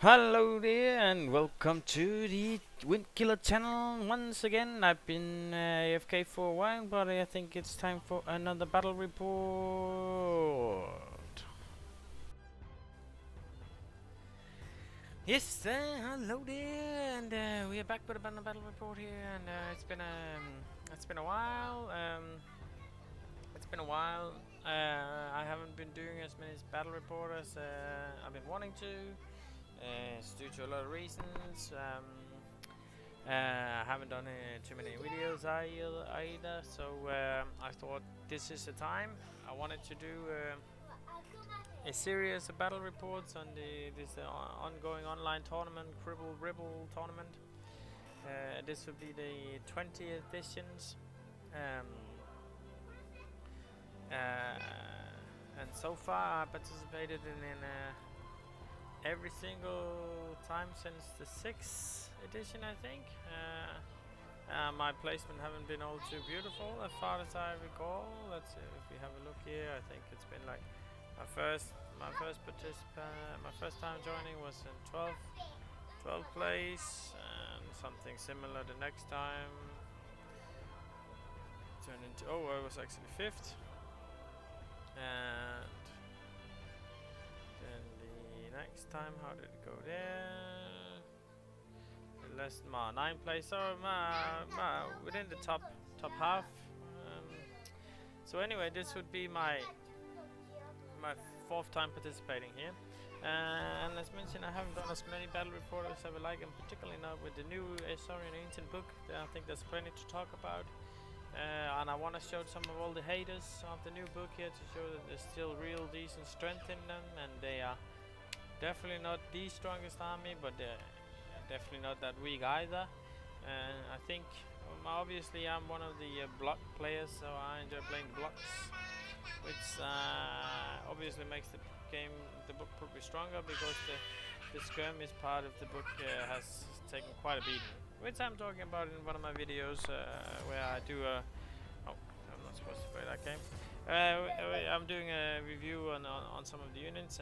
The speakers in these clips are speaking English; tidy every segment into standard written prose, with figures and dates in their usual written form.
Hello there and welcome to the Windkiller channel once again. I've been AFK for a while, but I think it's time for another battle report. Yes, hello there, and we are back with another battle report here, and it's been a while. It's been a while. I haven't been doing as many battle reports as I've been wanting to. It's due to a lot of reasons. I haven't done too many videos either, so I thought this is the time. I wanted to do a series of battle reports on this ongoing online tournament, Cripple tournament. This will be the 20th editions, um, and so far I participated in every single time since the 6th edition, I think. My placement haven't been all too beautiful as far as I recall. Let's see if we have a look here. I think it's been like my first time joining was in 12th place, and something similar the next time turned into I was actually 5th, and then the next time, how did it go there? Less 9th place, so within the top half. So anyway, this would be my 4th time participating here. And as mentioned, I haven't done as many battle reports as I would like, and particularly now with the new Saurian Ancient book. I think there's plenty to talk about. And I want to show some of all the haters of the new book here to show that there's still real decent strength in them, and they are definitely not the strongest army, but they're definitely not that weak either. I think obviously I'm one of the block players, so I enjoy playing the blocks, which obviously makes the book probably stronger, because the skirmish part of the book has taken quite a beating, which I'm talking about in one of my videos where I do a I'm not supposed to play that game. I'm doing a review on some of the units,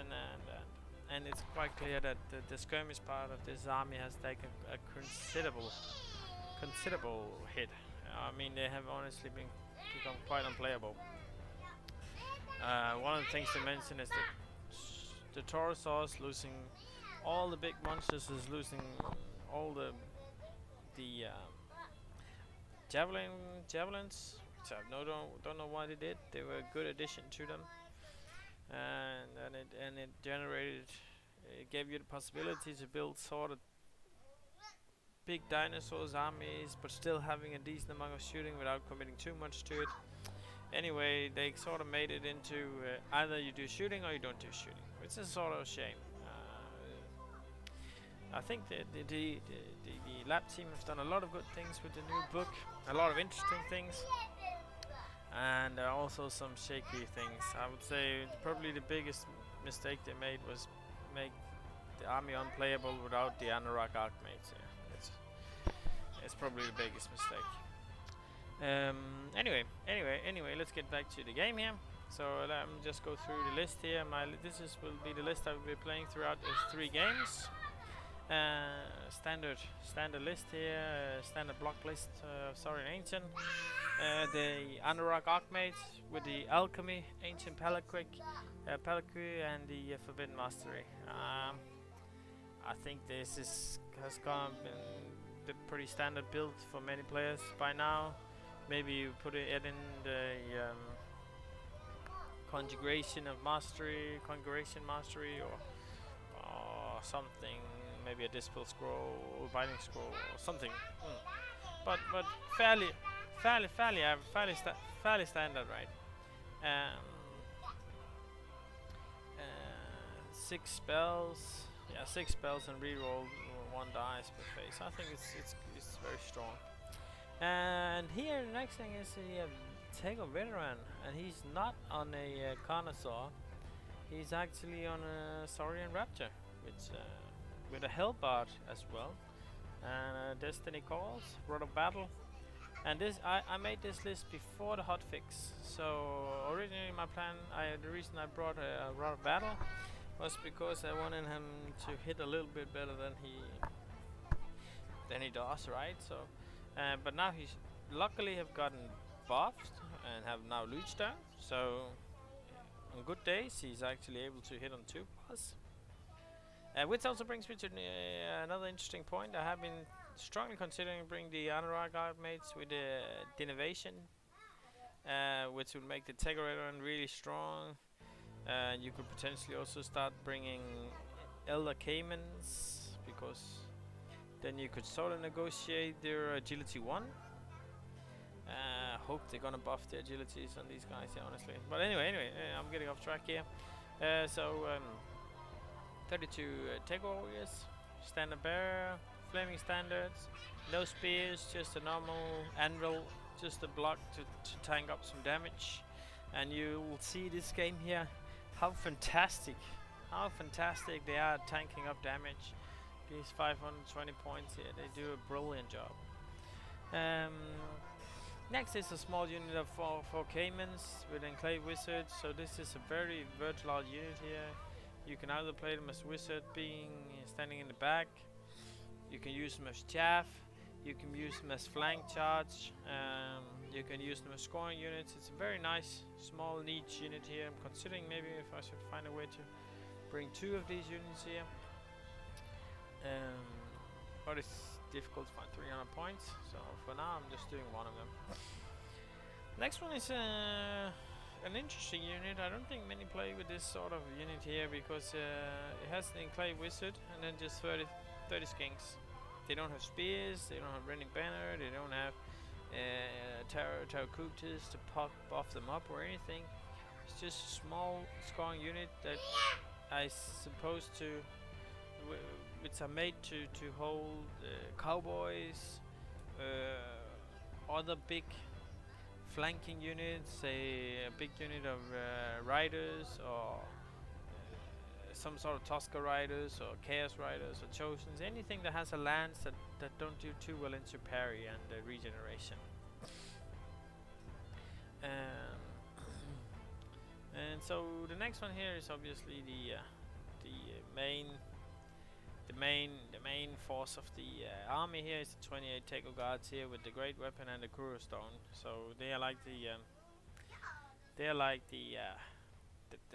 and it's quite clear that the skirmish part of this army has taken a considerable hit. I mean, they have honestly become quite unplayable. One of the things to mention is that the Taurosaurs losing all the big monsters, is losing all the javelins, which I don't know why they did. They were a good addition to them, and it generated, it gave you the possibility to build sort of big dinosaurs armies, but still having a decent amount of shooting without committing too much to it. Anyway, they sort of made it into either you do shooting or you don't do shooting, which is sort of a shame. I think the lab team has done a lot of good things with the new book, a lot of interesting things, and also some shaky things. I would say probably the biggest mistake they made was make the army unplayable without the Anorak Archmages. Yeah, it's probably the biggest mistake. Anyway, let's get back to the game here. So let me just go through the list here. This will be the list I will be playing throughout the 3 games. Standard list here, standard block list of Saurian Ancient. The Anorak Archmages with the Alchemy, Ancient Palaquic, and the Forbidden Mastery. I think this has been the pretty standard build for many players by now. Maybe you put it in the Congregation Mastery, or something. Maybe a Dispel Scroll, or Binding Scroll, or something. But fairly standard, right? 6 spells. Yeah, 6 spells and reroll 1 dice per phase. I think it's very strong. And here the next thing is Tego Veteran, and he's not on a Carnosaur. He's actually on a Saurian Raptor, which with a Hellbard as well, and Destiny Calls, Rod of Battle. And this I made this list before the hotfix. So originally my plan, the reason I brought a Rod of Battle was because I wanted him to hit a little bit better than he does, right? So, but now he's luckily have gotten buffed and have now Luch down. So on good days, he's actually able to hit on 2 plus. Which also brings me to another interesting point. I have been strongly considering bringing the Anurag mates with the Denovation, which will make the Tegorator really strong. You could potentially also start bringing Elder Caimans, because then you could sort of negotiate their agility 1. Hope they're gonna buff the agilities on these guys here, honestly. But anyway, I'm getting off track here. 32 Tego Warriors, Standard Bearer, Flaming Standards, no spears, just a normal anvil, just a block to tank up some damage. And you will see this game here, how fantastic they are at tanking up damage. These 520 points here, they do a brilliant job. Next is a small unit of 4 Caimans with Enclave Wizards. So this is a very versatile unit here. You can either play them as Wizard, being standing in the back. You can use them as Chaff. You can use them as Flank Charge. You can use them as scoring units. It's a very nice, small, niche unit here. I'm considering maybe if I should find a way to bring 2 of these units here. But it's difficult to find 300 points, so for now I'm just doing 1 of them. Next one is an interesting unit. I don't think many play with this sort of unit here, because it has the Enclave Wizard and then just 30 skinks. They don't have spears, they don't have Rending Banner, they don't have Terracutas to buff them up or anything. It's just a small scoring unit that I suppose to which are made to hold cowboys, other big flanking units, say a big unit of riders, or some sort of Tusker riders, or Chaos riders, or Chosens, anything that has a lance that don't do too well into parry and regeneration. And so the next one here is obviously the main force of the army here is the 28 Tego Guards here with the Great Weapon and the Kuro Stone. So they are like the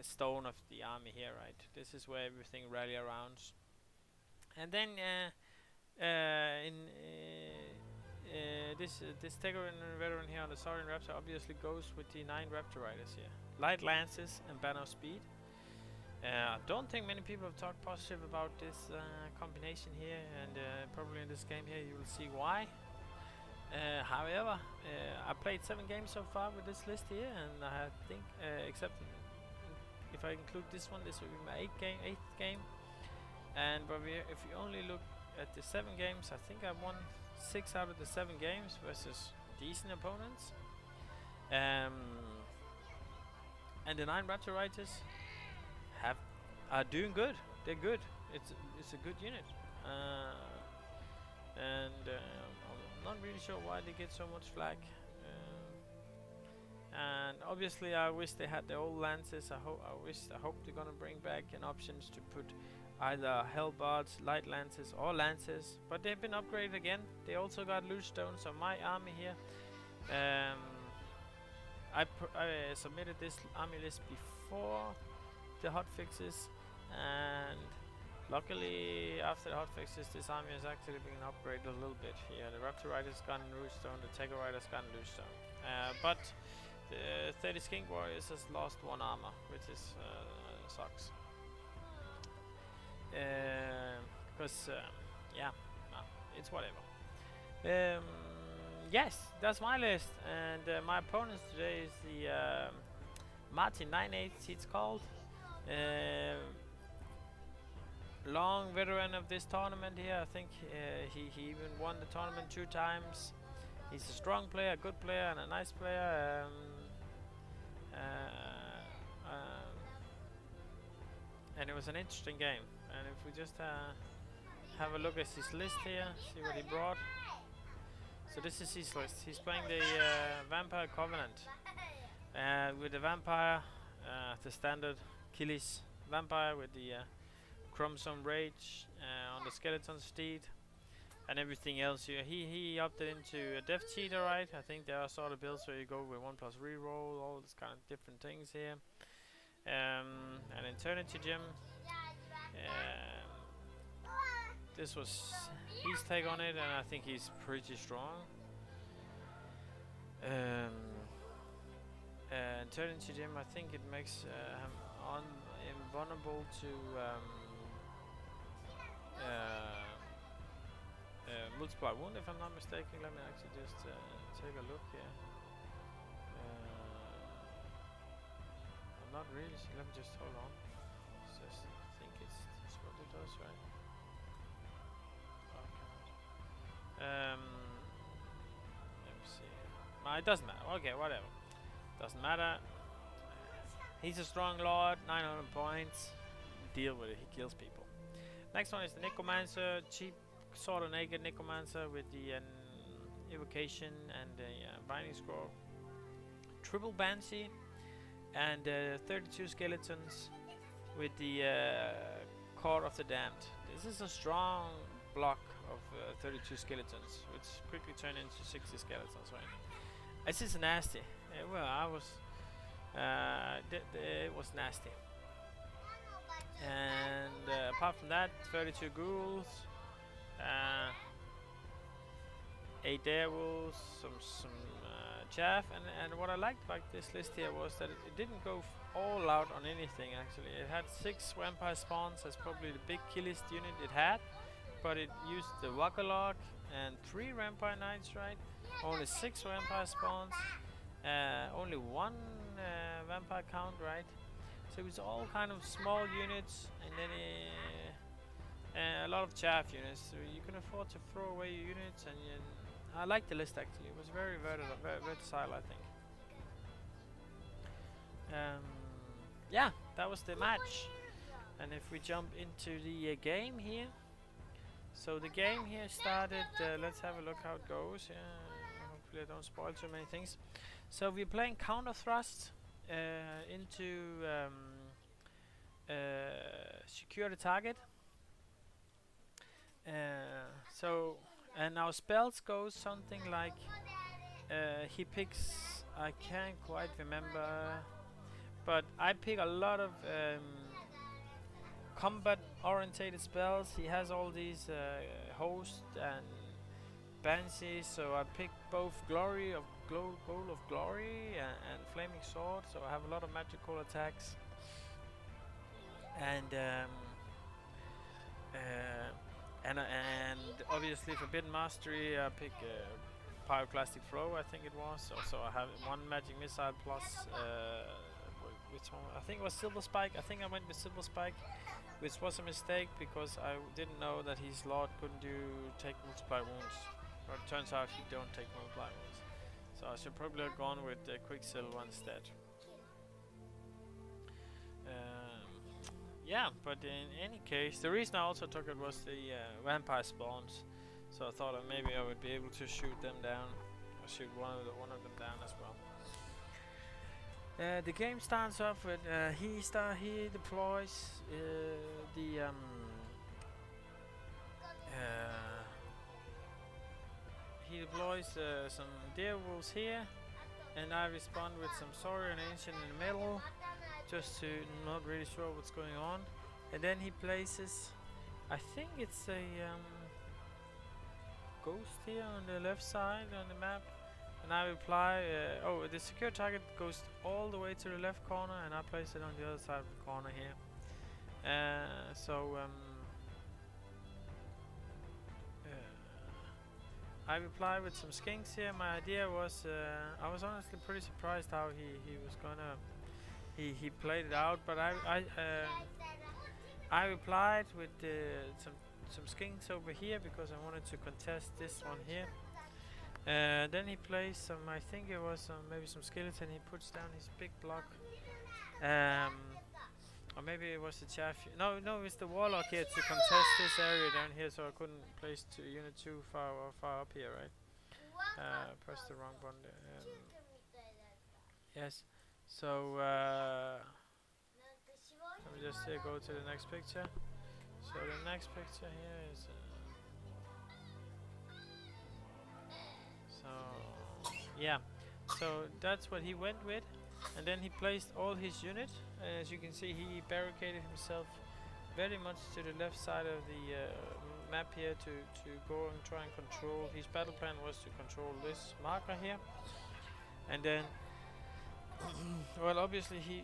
stone of the army here, right? This is where everything rally around. And then this Tego veteran here on the Saurian Raptor obviously goes with the 9 Raptor Riders here. Light Lances and Banner of Speed. I don't think many people have talked positive about this combination here, and probably in this game here you will see why. However, I played 7 games so far with this list here, and I think, except if I include this one, this will be my 8th game. And if you only look at the 7 games, I think I won 6 out of the 7 games versus decent opponents. And the 9 Raptor Riders are doing good. They're good. It's a good unit. I'm not really sure why they get so much flack. And obviously, I wish they had the old lances. I hope they're gonna bring back an options to put either Hellbards, light lances, or lances. But they've been upgraded again. They also got loot stones on my army here. I submitted this army list before the hotfixes, and luckily after the hotfixes, this army has actually been upgraded a little bit here. The Raptor Riders got a loot stone, the Tego Riders got a loot stone, but the 30 Skink Warriors has lost 1 armor, which is sucks. Because yeah, it's whatever. Yes, that's my list, and my opponents today is the Martin 9/8, it's called. Long veteran of this tournament here. I think he even won the tournament 2 times. He's a strong player, a good player, and a nice player. And it was an interesting game. And if we just have a look at his list here, see what he brought. So this is his list. He's playing the Vampire Covenant with the Vampire, the standard Achilles vampire with the chromosome rage on the skeleton steed, and everything else. He opted into a death cheater, right? I think there are sort of builds where you go with 1+ reroll, all this kind of different things here. An eternity gem. This was his take on it, and I think he's pretty strong. Eternity gem, I think it makes him invulnerable to multiply wound, if I'm not mistaken. Let me actually just take a look here. I'm not really sure. Let me just hold on. Just, I think it's what it does, right? Okay. Let me see. No, it doesn't matter. Okay, whatever. Doesn't matter. He's a strong lord. 900 points. Deal with it. He kills people. Next one is the Necromancer. Cheap, sort of naked Necromancer with the evocation and the binding scroll. Triple Banshee and 32 skeletons with the Court of the Damned. This is a strong block of 32 skeletons, which quickly turn into 60 skeletons, right? This is nasty. Well, I was... it was nasty. And apart from that, 32 ghouls, 8 werewolves, some chaff, and what I liked about this list here was that it didn't go all out on anything. Actually, it had 6 vampire spawns. That's probably the big killest unit it had, but it used the Wakalok and 3 vampire knights, right? Only 6 vampire spawns, only 1 vampire count, right? So it was all kind of small units, and then a lot of chaff units. So you can afford to throw away your units, and I liked the list actually. It was very versatile, I think. Yeah, that was the match. And if we jump into the game here, so the game here started. Let's have a look how it goes. Hopefully I don't spoil too many things. So we're playing counter thrust into secure the target. So, and our spells goes something like he picks, I can't quite remember, but I pick a lot of combat orientated spells. He has all these host and banshees, so I pick both glory of goal of glory and flaming sword, so I have a lot of magical attacks. And obviously forbidden mastery, I pick pyroclastic flow, I think it was. So I have 1 magic missile plus which one? I think it was silver spike. I think I went with silver spike, which was a mistake because I didn't know that his lord couldn't take multiply wounds. But it turns out he don't take multiply wounds. So I should probably have gone with quicksilver instead. Yeah, but in any case, the reason I also took it was the vampire spawns. So I thought maybe I would be able to shoot them down, or shoot one of them down as well. The game starts off with he deploys he deploys some werewolves here, and I respond with some saurian ancient in the middle, just to not really sure what's going on. And then he places, I think it's a ghost here on the left side on the map, and I reply, oh, the secure target goes all the way to the left corner, and I place it on the other side of the corner here. I reply with some skinks here. My idea was, I was honestly pretty surprised how he was gonna, he played it out, but I replied with some skinks over here because I wanted to contest this one here. Then he plays some, I think it was maybe some skeleton. He puts down his big block, or maybe it was the chaff. No, it's the warlock here to contest this area down here, so I couldn't place unit 2 far up here, right? Press the wrong button there. Yes. So let Let me just go to the next picture. So the next picture here is so yeah, so that's what he went with, and then he placed all his unit. As you can see, he barricaded himself very much to the left side of the map here to go and try and control. His battle plan was to control this marker here, and then well, obviously he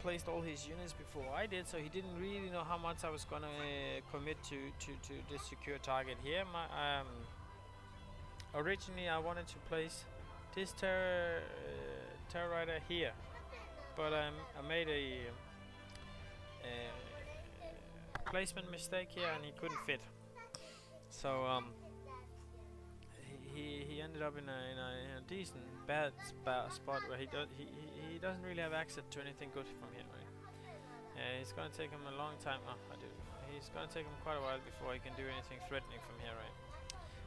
placed all his units before I did, so he didn't really know how much I was gonna commit to this secure target here. Originally I wanted to place this terror rider here, but I made a placement mistake here, and he couldn't fit. So he ended up in a decent bad spot where he doesn't really have access to anything good from here, right? It's gonna take him a long time. He's gonna take him quite a while before he can do anything threatening from here, right?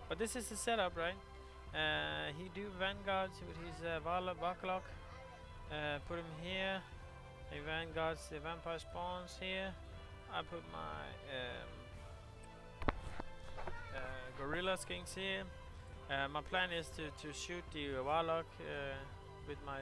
But this is the setup, right? He do vanguards with his Varlock. Put him here. He vanguards the vampire spawns here. I put my gorilla skinks here. My plan is to shoot the Warlock with my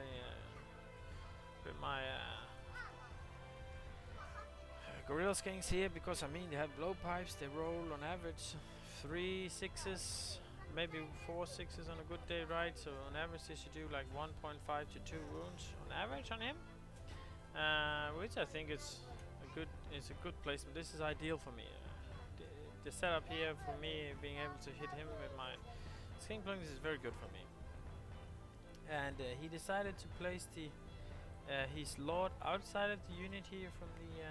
gorilla skinks here, because I mean they have blowpipes. They roll on average 3 6s, maybe 4 6s on a good day, right? So on average they should do like 1.5 to 2 wounds on average on him, which I think is a good placement. This is ideal for me. The setup here for me, being able to hit him with my skink plugins, is very good for me. And he decided to place the his lord outside of the unit here from the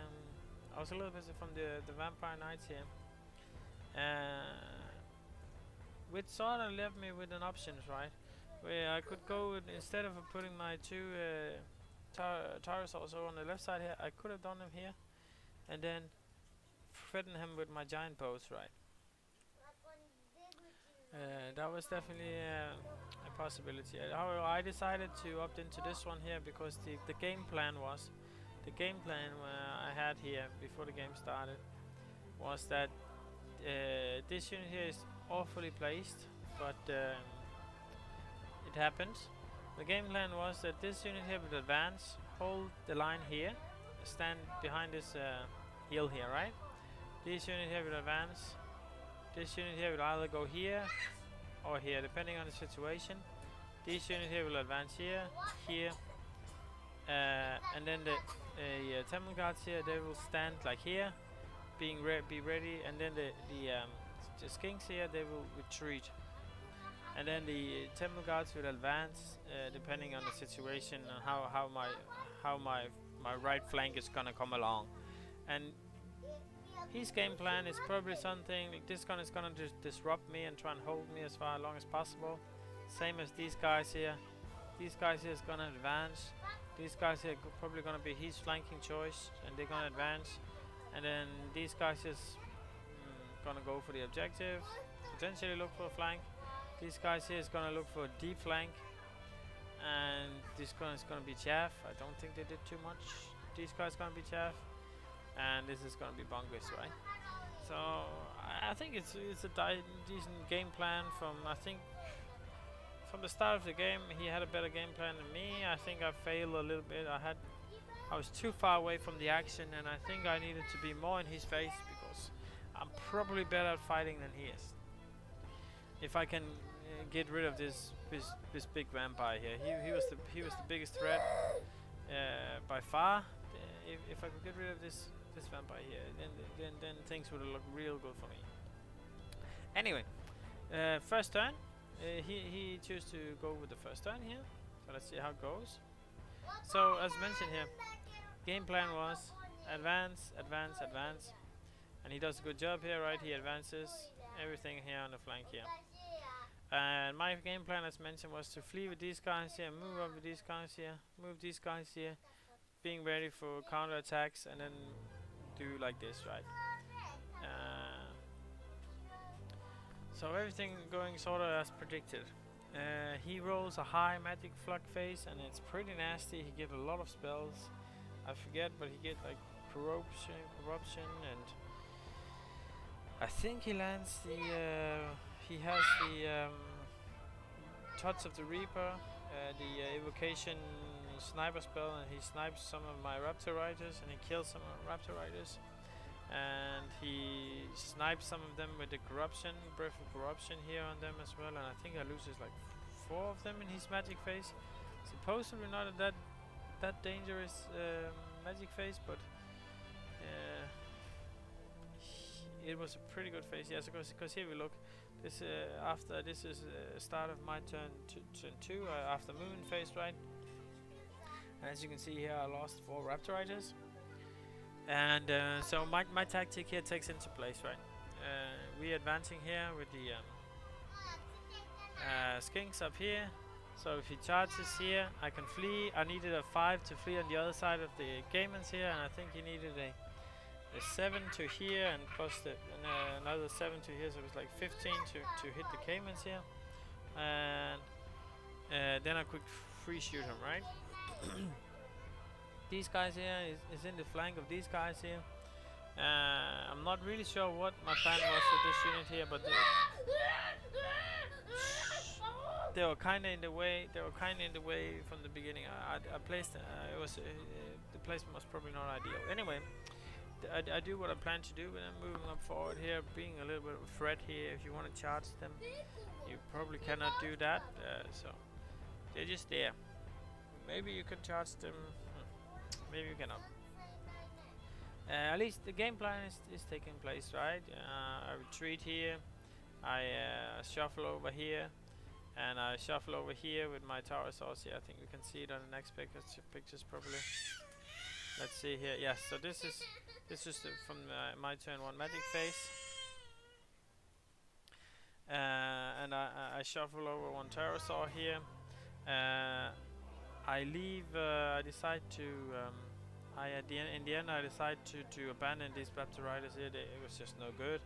I was a little busy from the vampire knights here, which sort of left me with an options, right, where I could go with, instead of putting my 2 towers also on the left side here, I could have done them here and then threaten him with my giant bows, right? That was definitely a possibility. However, I decided to opt into this one here because the game plan I had here before the game started was that this unit here is awfully placed, but it happens. The game plan was that this unit here would advance, hold the line here, stand behind this hill here, right? This unit here will advance. This unit here will either go here or here, depending on the situation. This unit here will advance here, and then the temple guards here, they will stand like here, be ready, and then the skinks here, they will retreat. And then the temple guards will advance, depending on the situation and how my right flank is gonna come along. And his game plan is probably something like this gun is gonna just disrupt me and try and hold me as far along as possible. Same as these guys here. These guys here is gonna advance. These guys here probably gonna be his flanking choice, and they're gonna advance. And then these guys is gonna go for the objective, potentially look for a flank. These guys here is gonna look for a deep flank, and this gun is gonna be chaff. I don't think they did too much. These guys gonna be chaff, and this is gonna be bungus, right? So I think it's a decent game plan from the start of the game. He had a better game plan than me. I think I failed a little bit. I was too far away from the action, and I think I needed to be more in his face, because I'm probably better at fighting than he is. If I can get rid of this big vampire here, he was the biggest threat by far. If I could get rid of this vampire here, then things would look real good for me. Anyway, first turn, he chose to go with the first turn here. So let's see how it goes. So as mentioned here, game plan was advance, advance, advance, and he does a good job here, right? He advances everything here on the flank here. And my game plan, as mentioned, was to flee with these guys here, move up with these guys here, move these guys here, being ready for counter attacks, and then do like this, right? So everything going sort of as predicted. He rolls a high magic flux phase, and it's pretty nasty. He gives a lot of spells. I forget, but he get like corruption, and I think he lands the. He has the touch of the Reaper, the evocation sniper spell, and he snipes some of my Raptor Riders, and he kills some of my Raptor Riders, and he snipes some of them with the corruption, breath of corruption here on them as well, and I think I loses like 4 of them in his magic phase. Supposedly not that dangerous magic phase, but it was a pretty good phase. Yes, because here we look. This after this is start of my turn turn 2 after moon phase, right? And as you can see here, I lost 4 Raptor Riders, and so my tactic here takes into place, right? We advancing here with the skinks up here. So if he charges here, I can flee. I needed a 5 to flee on the other side of the Gaimons here, and I think he needed a 7 to here, and plus another 7 to here, so it was like 15 to hit the Gaimons here, and then I could free shoot him, right? These guys here is in the flank of these guys here. I'm not really sure what my plan was for this unit here, but they were kind of in the way. They were kind of in the way from the beginning. I placed. It was the placement was probably not ideal. Anyway, I do what I plan to do, and I'm moving up forward here, being a little bit of a threat here. If you want to charge them, you probably cannot do that. So they're just there. Maybe you can charge them. Maybe you cannot. At least the game plan is taking place, right? I retreat here. I shuffle over here. And I shuffle over here with my tower source here. I think we can see it on the next pictures probably. Let's see here. Yes, so this is from my turn 1 magic phase. And I shuffle over 1 pterosaur here. I leave. I decide to. In the end, I decide to abandon these Raptor Riders here. It was just no good.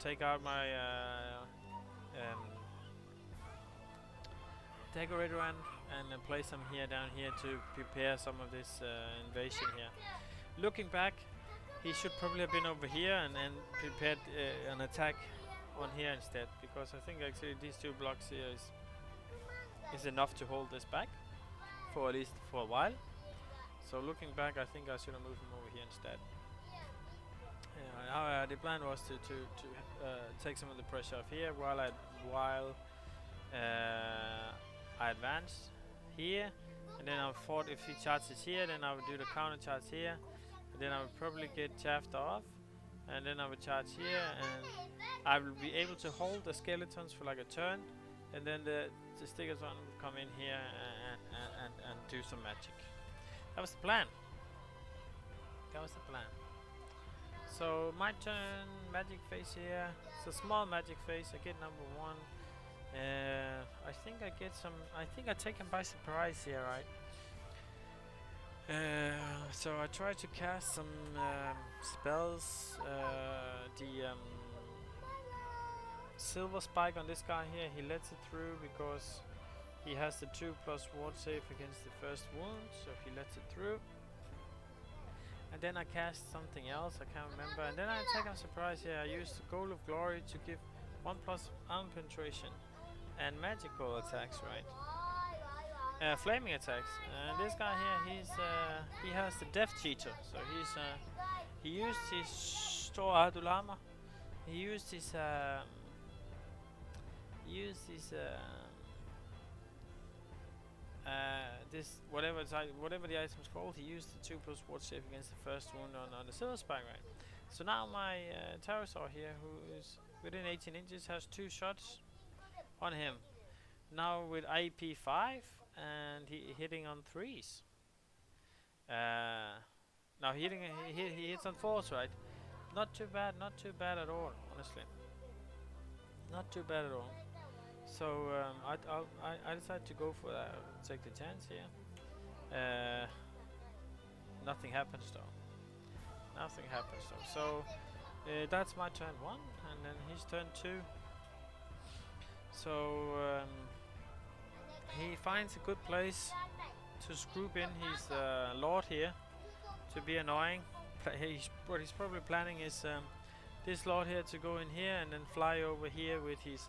Take out my decorator and place them here down here to prepare some of this invasion here. Looking back, he should probably have been over here and prepared an attack on here instead, because I think actually these 2 blocks here is enough to hold this back for at least for a while. So looking back, I think I should have moved him over here instead. The plan was to take some of the pressure off here while I advanced here, and then I thought if he charges here, then I would do the counter charge here, and then I would probably get chaffed off, and then I would charge here, and I will be able to hold the skeletons for like a turn, and then the stickers on would come in here and do some magic. That was the plan. So my turn, magic phase here. It's a small magic phase. I get number 1. I think I get some. I think I take him by surprise here, right? So I try to cast some spells. The silver spike on this guy here. He lets it through because he has the 2+ ward save against the first wound. So he lets it through. And then I cast something else. I can't remember. And then I attack on surprise here. I use the Goal of Glory to give 1+ arm penetration and magical attacks, right? Flaming attacks. And this guy here, he has the Death Cheater. So he used his Store Adulama. He used his this whatever the item's called. He used the 2+ ward save against the first wound on the silver spike, right? So now my pterosaur here, who is within 18 inches, has 2 shots on him. Now with IP 5, and he hitting on 3s. Now he hits on 4s, right? Not too bad at all, honestly. Not too bad at all. So I decided to go for that, take the chance here. Nothing happens though. So that's my turn 1, and then his turn 2. So he finds a good place to group in his lord here, to be annoying. What he's probably planning is this lord here to go in here and then fly over here with his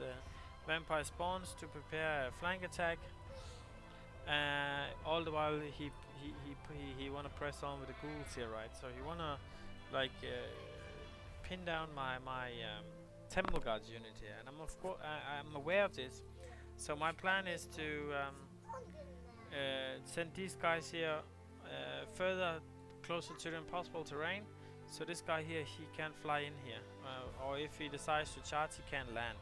vampire spawns to prepare a flank attack. All the while he wanna press on with the ghouls here, right? So he wanna like pin down my temple guards unit here, and I'm aware of this. So my plan is to send these guys here further closer to the impossible terrain. So this guy here, he can't fly in here, or if he decides to charge, he can't land.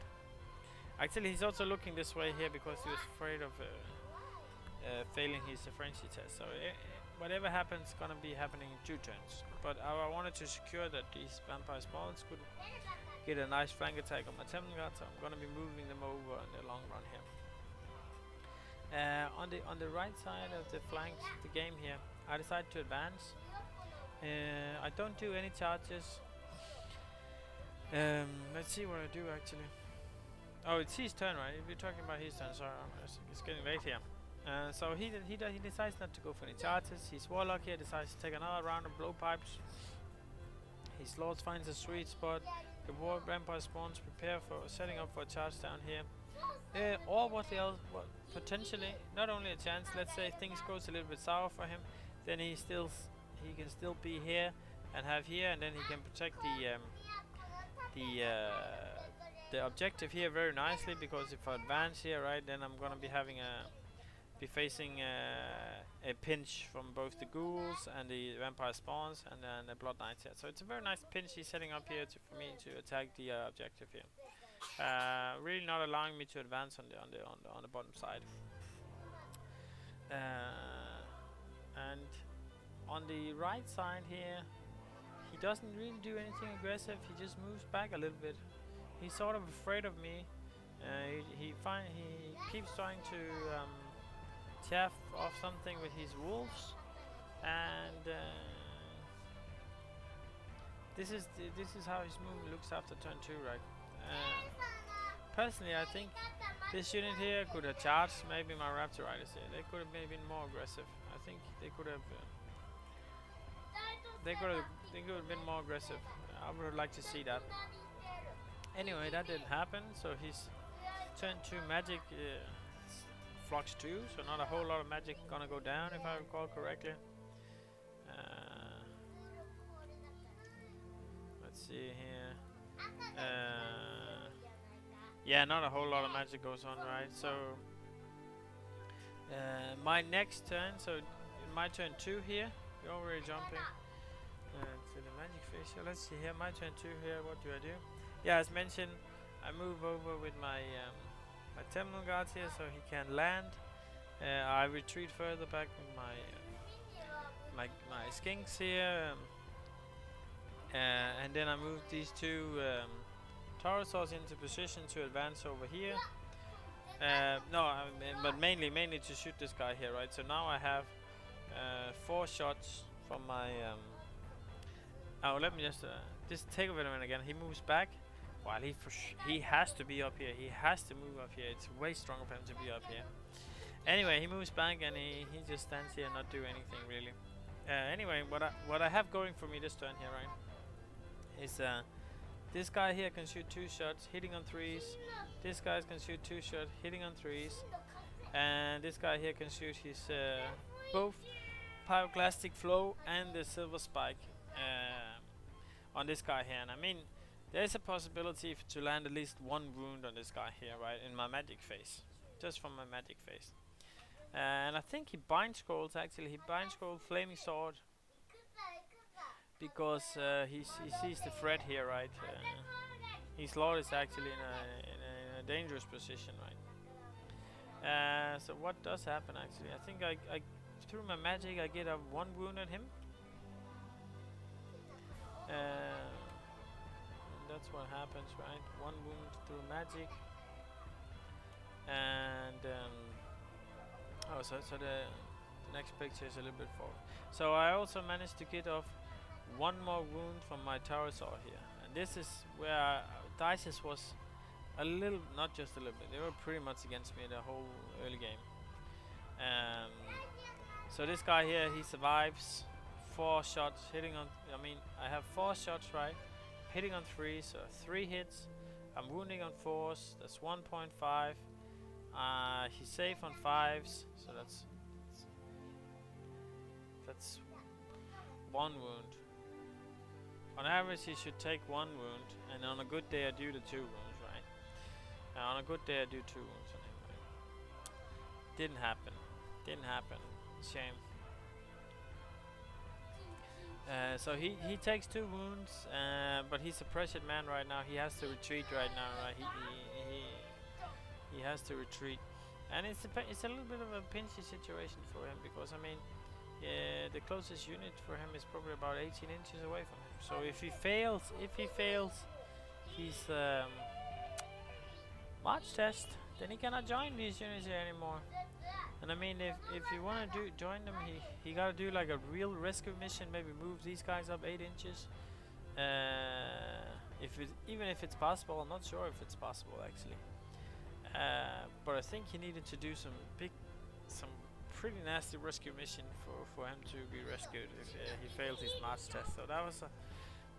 Actually, he's also looking this way here because he was afraid of failing his frenzy test. So whatever happens, gonna be happening in 2 turns. But I wanted to secure that these vampire spawns could get a nice flank attack on my temple guard, so I'm gonna be moving them over in the long run here. On the right side of the flanks, the game here, I decided to advance. I don't do any charges. Let's see what I do actually. Oh, it's his turn, right? If you're talking about his turn, sorry, it's getting late here. So he decides not to go for any charges. His warlock here decides to take another round of blowpipes. His lord finds a sweet spot. The war vampire spawns prepare for setting up for a charge down here. Or what else? What potentially not only a chance. Let's say things goes a little bit sour for him, then he can still be here and have here, and then he can protect the objective here very nicely. Because if I advance here, right, then I'm gonna be having facing a pinch from both the ghouls and the vampire spawns and then the blood knights here. So it's a very nice pinch he's setting up here for me to attack the objective here. Really not allowing me to advance on the bottom side. And on the right side here, he doesn't really do anything aggressive. He just moves back a little bit. He's sort of afraid of me. He keeps trying to chaff off something with his wolves, and this is how his movement looks after turn 2, right? Personally, I think this unit here could have charged maybe my Raptor Riders here. They could have maybe been more aggressive. I think they could have been more aggressive. I would have liked to see that. Anyway, that didn't happen. So he's turn 2 magic. Flux 2, so not a whole lot of magic gonna go down if I recall correctly. Let's see here. Yeah, not a whole lot of magic goes on, right? So my next turn, so in my turn 2 here, you're already jumping to the magic phase. So let's see here, my turn 2 here, what do I do? Yeah, as mentioned, I move over with my temple guards here so he can land. I retreat further back with my skinks here, and then I move these 2 Taurosaurs into position to advance over here. But mainly to shoot this guy here, right? So now I have 4 shots from my. Oh, let me just take a minute again. He moves back. While he has to be up here. He has to move up here. It's way stronger for him to be up here. Anyway, he moves back and he just stands here and not do anything really. Anyway, what I have going for me this turn here, right, is this guy here can shoot 2 shots, hitting on 3s. This guy can shoot 2 shots, hitting on 3s. And this guy here can shoot his both pyroclastic flow and the silver spike on this guy here. And I mean, there's a possibility to land at least 1 wound on this guy here, right, in my magic phase. Just from my magic phase. And I think he bind scrolls actually. He bind scroll flaming sword. Because he sees the threat here, right? His lord is actually in a dangerous position, right? So what does happen actually? I think I through my magic I get a 1 wound on him. That's what happens, right? 1 wound through magic, and so the next picture is a little bit forward. So I also managed to get off 1 more wound from my Taurosaur here, and this is where Dices was a little, not just a little bit, they were pretty much against me the whole early game. So this guy here, he survives 4 shots hitting on. I mean, I have 4 shots, right? Hitting on 3, so 3 hits. I'm wounding on 4s. That's 1.5. He's safe on 5s, so that's 1 wound. On average, he should take 1 wound, and on a good day, I do the 2 wounds, right? On a good day, I do 2 wounds on him. Right? Didn't happen. Didn't happen. Shame. So he takes 2 wounds, but he's a pressured man right now. He has to retreat right now, right? He has to retreat, and it's a little bit of a pinchy situation for him because I mean, the closest unit for him is probably about 18 inches away from him. So if he fails his march test, then he cannot join these units here anymore. And I mean, if you want to join them, he gotta do like a real rescue mission. Maybe move these guys up 8 inches. Even if it's possible, I'm not sure if it's possible actually. But I think he needed to do some pretty nasty rescue mission for him to be rescued if he failed his march test. So that was a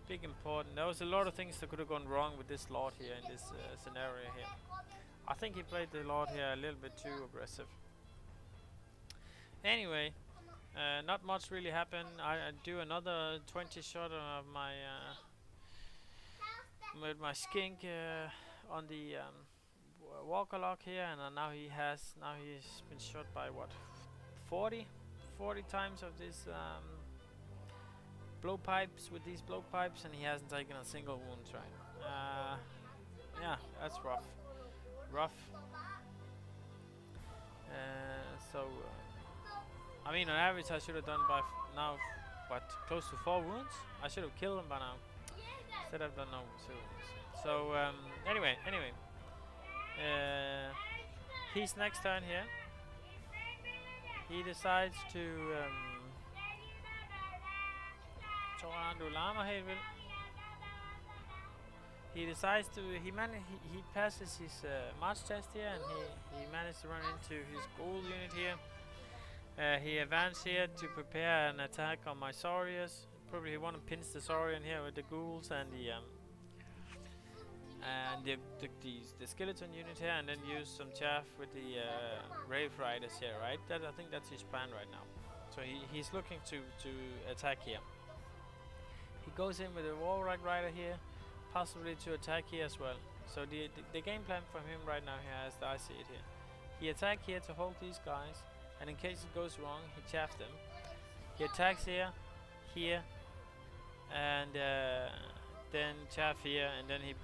big important. There was a lot of things that could have gone wrong with this lord here in this scenario here. I think he played the lord here a little bit too aggressive. Anyway, not much really happened. I do another 20 shot of my with my skink on the walker lock here, and now he's been shot by what 40 times of these blowpipes with these blowpipes, and he hasn't taken a single wound, right? Yeah, that's rough. I mean, on average, I should have done by now, what, close to 4 wounds? I should have killed him by now. Instead, I've done no 2 wounds. So, anyway, his next turn here, he decides to he passes his march test here, and he managed to run into his ghoul unit here. He advanced here to prepare an attack on my saurians. Probably he want to pinch the saurian here with the ghouls and the skeleton unit here, and then use some chaff with the rave riders here, right? I think that's his plan right now. So he's looking to attack here. He goes in with a warlock rider here, possibly to attack here as well. So the game plan for him right now here, as I see it here, he attack here to hold these guys, and in case it goes wrong, he chaff them. He attacks here, and then chaff here, and then he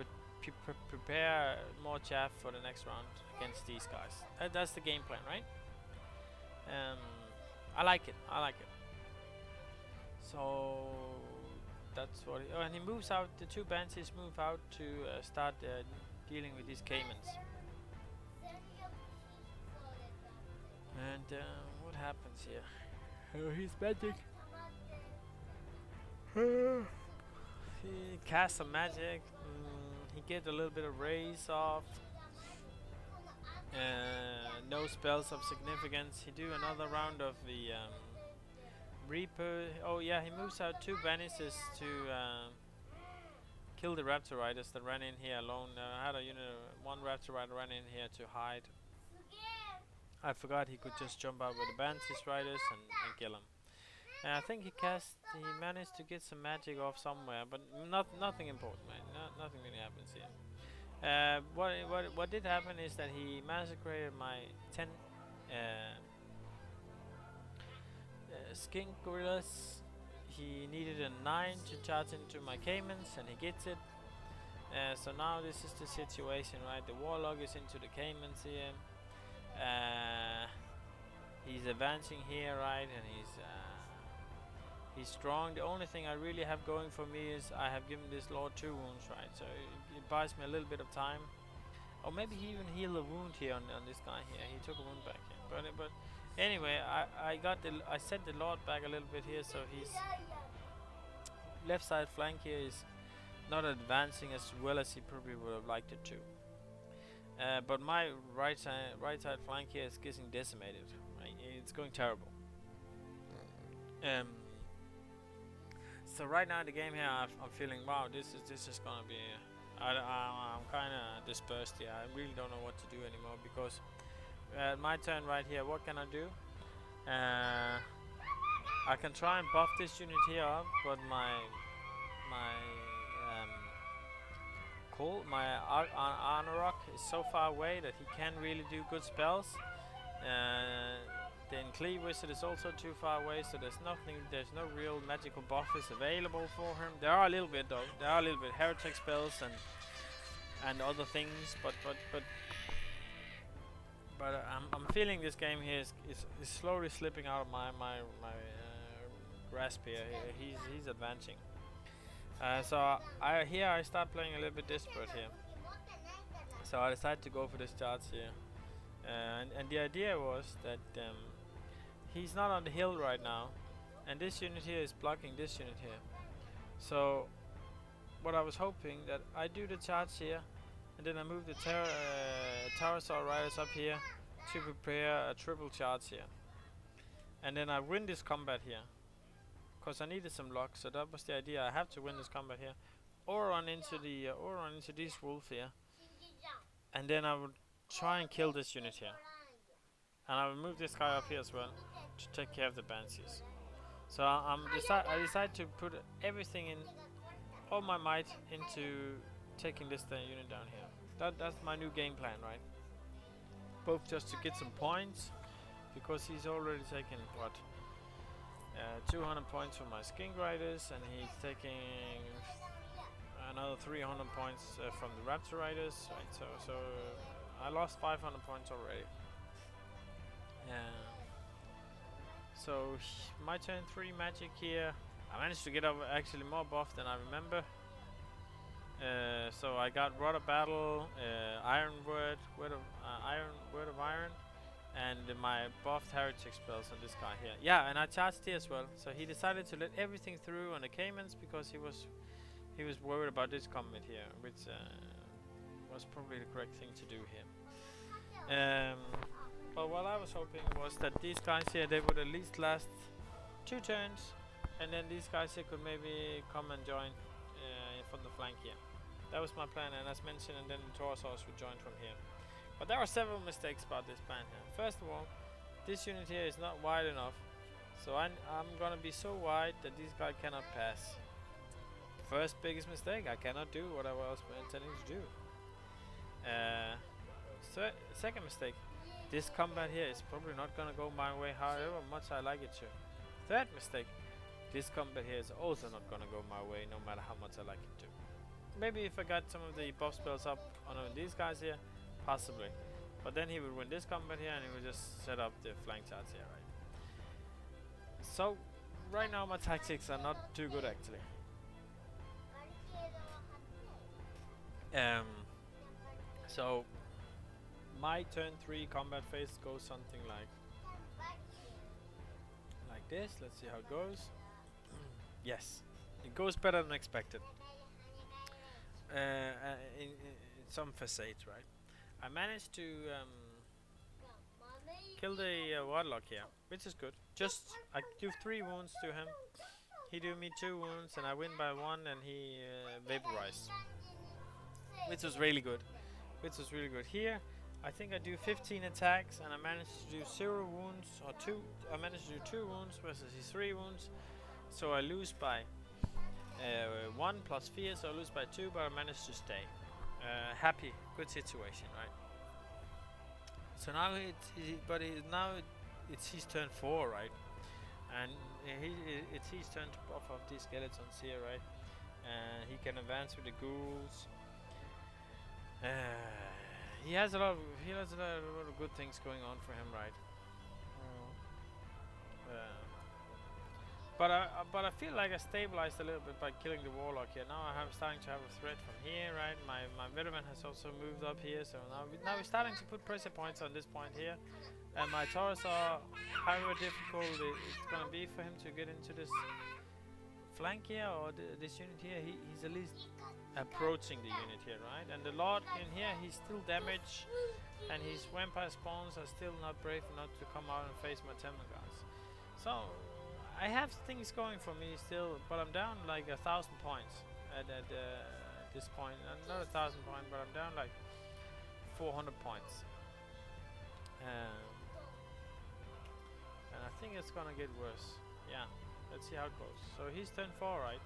prepare more chaff for the next round against these guys. That's the game plan, right? I like it. So that's what. And he moves out. The 2 banshees move out to start dealing with these caimans. And what happens here? Oh, he's magic. He casts some magic. He gets a little bit of raise off. No spells of significance. He do another round of the Reaper. Oh yeah, he moves out 2 banishes to kill the Raptor Riders that ran in here alone. I had a unit, 1 Raptor Rider ran in here to hide. I forgot he could just jump out with the Banshees Riders and kill him. And I think he managed to get some magic off somewhere, but nothing important, man. Nothing really happens here. What did happen is that he massacred my 10 skink gorillas. He needed a 9 to charge into my caimans, and he gets it. So now this is the situation, right? The warlock is into the caimans here. He's advancing here, right? And he's strong. The only thing I really have going for me is I have given this lord 2 wounds, right? So it buys me a little bit of time. Or maybe he even healed a wound here on this guy here. He took a wound back here. But anyway, I set the lord back a little bit here, so his left side flank here is not advancing as well as he probably would have liked it to. But my right side flank here is getting decimated. Right? It's going terrible. So right now in the game here, I'm feeling, wow, this is gonna be. I'm kind of dispersed here. I really don't know what to do anymore because my turn right here. What can I do? I can try and buff this unit here up, but my Arnorok is so far away that he can't really do good spells. The Cleave Wizard is also too far away, so there's no real magical buffers available for him. There are a little bit though. There are a little bit heretic spells and other things, but I'm feeling this game here is slowly slipping out of my grasp here. He's advancing. So I start playing a little bit desperate here. So I decided to go for this charge here. And the idea was that he's not on the hill right now, and this unit here is blocking this unit here. So what I was hoping that I do the charge here, and then I move the Pterosaur Riders up here to prepare a triple charge here, and then I win this combat here, cause I needed some luck. So that was the idea. I have to win this combat here, or run into this wolf here, and then I would try and kill this unit here. And I will move this guy up here as well to take care of the Banshees. So I decide to put everything in, all my might into taking this unit down here. That's my new game plan, right? Both just to get some points, because he's already taken what 200 points from my Skink Riders, and he's taking another 300 points from the Raptor Riders, right? So I lost 500 points already. So my turn 3 magic here. I managed to get up actually more buff than I remember. So I got Rod of Battle, Word of Iron, and my buffed Heretic spells on this guy here. Yeah, and I charged here as well. So he decided to let everything through on the Caimans because he was worried about this combat here, which was probably the correct thing to do here. But what I was hoping was that these guys here, they would at least last 2 turns, and then these guys here could maybe come and join from the flank here. That was my plan, and as mentioned, and then the Taurosaurs would join from here. But there are several mistakes about this plan here. First of all, this unit here is not wide enough, so I'm gonna be so wide that this guy cannot pass. First biggest mistake, I cannot do what I was intending to do. Second mistake, this combat here is probably not gonna go my way however much I like it to. Third mistake, this combat here is also not gonna go my way no matter how much I like it to. Maybe if I got some of the buff spells up on these guys here, possibly. But then he would win this combat here and he would just set up the flank charge here, right? So, right now my tactics are not too good actually. So my turn 3 combat phase goes something like this. Let's see how it goes. Yes, it goes better than expected. In some facades, right? I managed to kill the Warlock here, which is good. Just I do 3 wounds to him. He do me 2 wounds, and I win by 1, and he vaporized, which was really good. Here, I think I do 15 attacks, and I managed to do 0 wounds, or 2. I managed to do 2 wounds versus his 3 wounds. So I lose by 1 plus fear, so I lose by 2, but I managed to stay. Happy, good situation, right? So now it's his turn 4, right? And it's his turn to buff off these skeletons here, right? And he can advance with the ghouls. He has a lot of good things going on for him, right? But I feel like I stabilized a little bit by killing the Warlock here. Now I'm starting to have a threat from here, right? My Veteran has also moved up here, so now we're starting to put pressure points on this point here. And my Taurus are however difficult it's gonna be for him to get into this flank here or this unit here. He's at least approaching the unit here, right? And the Lord in here, he's still damaged, and his vampire spawns are still not brave enough to come out and face my Temple guys. So I have things going for me still, but I'm down like 1,000 points at this point. Not 1,000 points, but I'm down like 400 points. And I think it's gonna get worse. Yeah, let's see how it goes. So he's turn 4, right?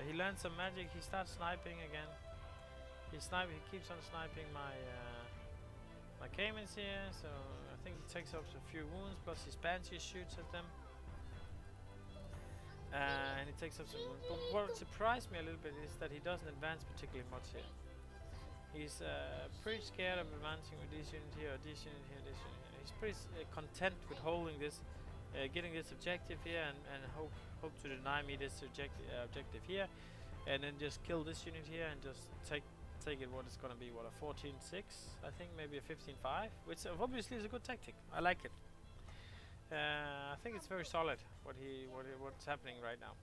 He lands some magic. He starts sniping again. He keeps on sniping my caimans here. So I think he takes up a few wounds. Plus his banshee shoots at them. And he takes up some wounds. But what surprised me a little bit is that he doesn't advance particularly much here. He's pretty scared of advancing with this unit here, or this unit here, this unit here. He's pretty content with holding this, getting this objective here, and hope to deny me this objective here, and then just kill this unit here and just take it what it's gonna be, what, a 14-6, I think, maybe a 15-5, which obviously is a good tactic. I like it. I think it's very solid what's happening right now.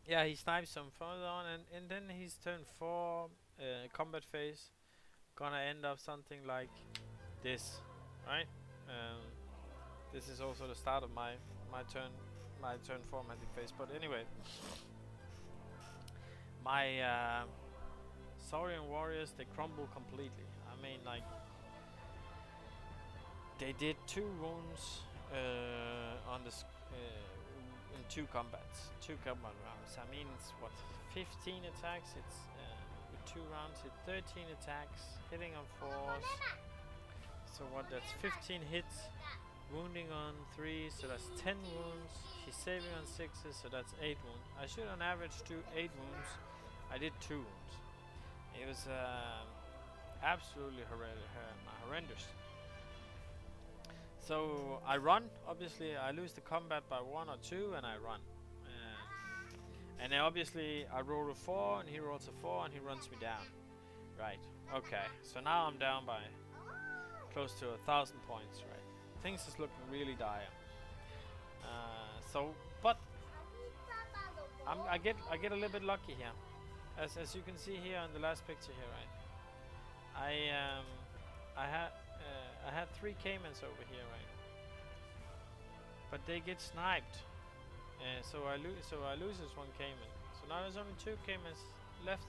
Yeah, he snipes some further on, and then he's turn 4, combat phase, gonna end up something like this, right? This is also the start of my turn 4 magic phase. But anyway, my saurian warriors, they crumble completely. I mean, like, they did 2 wounds on this. In 2 combat rounds. I mean, it's what, 15 attacks. It's with 2 rounds, it's 13 attacks, hitting on 4s. So what? That's 15 hits, wounding on 3, so that's 10 wounds. He's saving on 6s, so that's 8 wounds. I should on average do 8 wounds. I did 2 wounds. It was absolutely horrendous. So I run. Obviously, I lose the combat by 1 or 2, and I run. And then obviously I roll a 4, and he rolls a 4, and he runs me down. Right. Okay. So now I'm down by close to 1,000 points. Right. Things is looking really dire. But I get a little bit lucky here, as you can see here on the last picture here. Right. I had 3 caimans over here, right? But they get sniped, so I lose this 1 caiman. So now there's only 2 caimans left,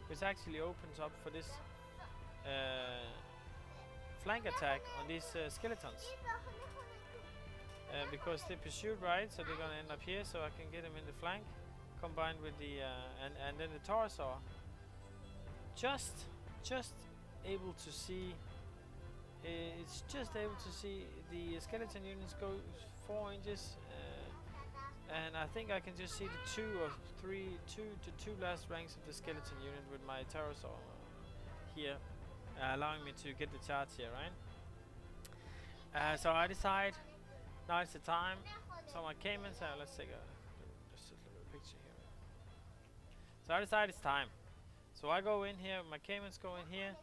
which actually opens up for this flank attack on these skeletons. Because they pursued right, so they're gonna end up here. So I can get them in the flank, combined with the and then the pterosaur. Just able to see. It's just able to see the skeleton units go 4 inches, and I think I can just see the 2 to 2 last ranks of the skeleton unit with my pterosaur here, allowing me to get the charge here, right? So I decide now it's the time. So my caimans, let's take just a little picture here. So I decide it's time. So I go in here, my caimans go in here.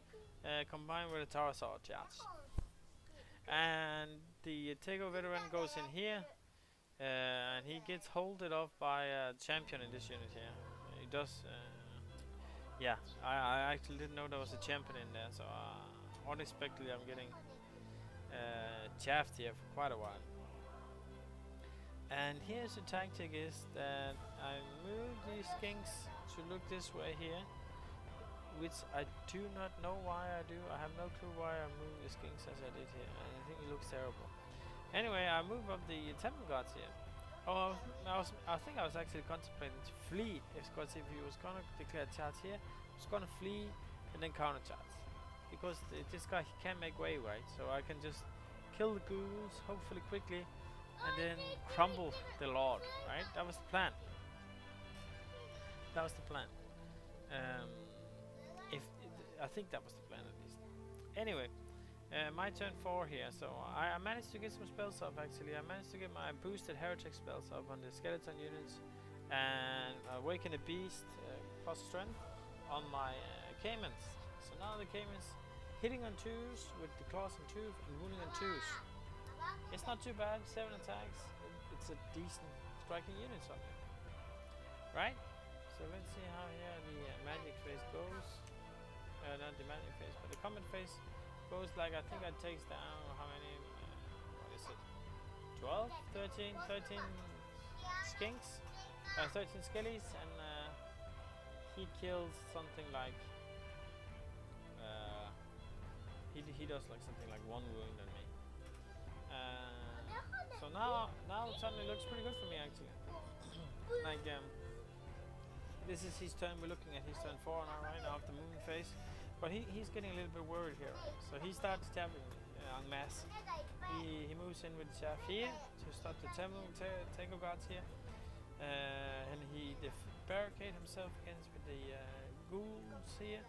Combined with a pterosaur charge, and the Tego veteran goes in here, and he gets holded off by a champion in this unit here. He does, yeah. I actually didn't know there was a champion in there, so unexpectedly I'm getting chaffed here for quite a while. And here's the tactic: is that I move these skinks to look this way here, which I do not know why I do. I have no clue why I move the skinks as I did here. I think it looks terrible. Anyway, I move up the temple guards here. Oh, I think I was actually contemplating to flee. Because if he was gonna declare charge here, I was gonna flee and then counter charge. Because this guy, he can't make way, right? So I can just kill the ghouls, hopefully quickly, and then crumble the lord, right? That was the plan. That was the plan. I think that was the plan at least. Anyway, my turn 4 here. So I managed to get some spells up. Actually, I managed to get my boosted heretic spells up on the skeleton units, and awaken the beast plus strength on my caimans. So now the caimans hitting on 2s with the claws and tooth and wounding on 2s. It's not too bad. 7 attacks. It's a decent striking unit on it, right? So let's see how here the magic phase goes. Not the magic phase, but the combat phase goes like, I think it takes down how many? What 12, 13, 13 skinks, 13 skellies, and he kills something like he does like something like 1 wound on me. So now it suddenly looks pretty good for me actually. Like this is his turn. We're looking at his turn 4 now, right after moon phase. But he's getting a little bit worried here. So he starts tapping me en masse. He moves in with the shaft here to stop the Tango guards here. And he barricade himself against with the ghouls here.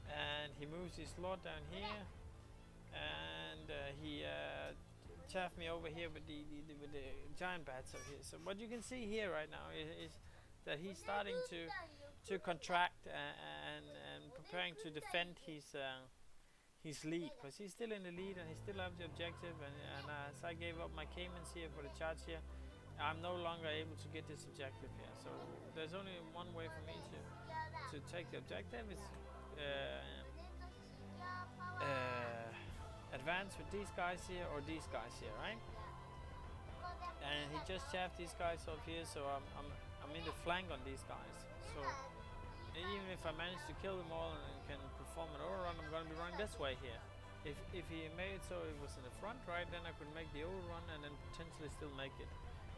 And he moves his lord down here. And he chaffed me over here with the giant bats over here. So what you can see here right now is that he's starting to contract and preparing to defend his lead, because he's still in the lead and he still have the objective, and as I gave up my caimans here for the charge here, I'm no longer able to get this objective here. So there's only one way for me to take the objective. It's advance with these guys here or these guys here, right? And he just chaffed these guys up here, so I'm in the flank on these guys. So even if I manage to kill them all and can perform an overrun, I'm going to be running this way here. If he made it so it was in the front, right, then I could make the overrun and then potentially still make it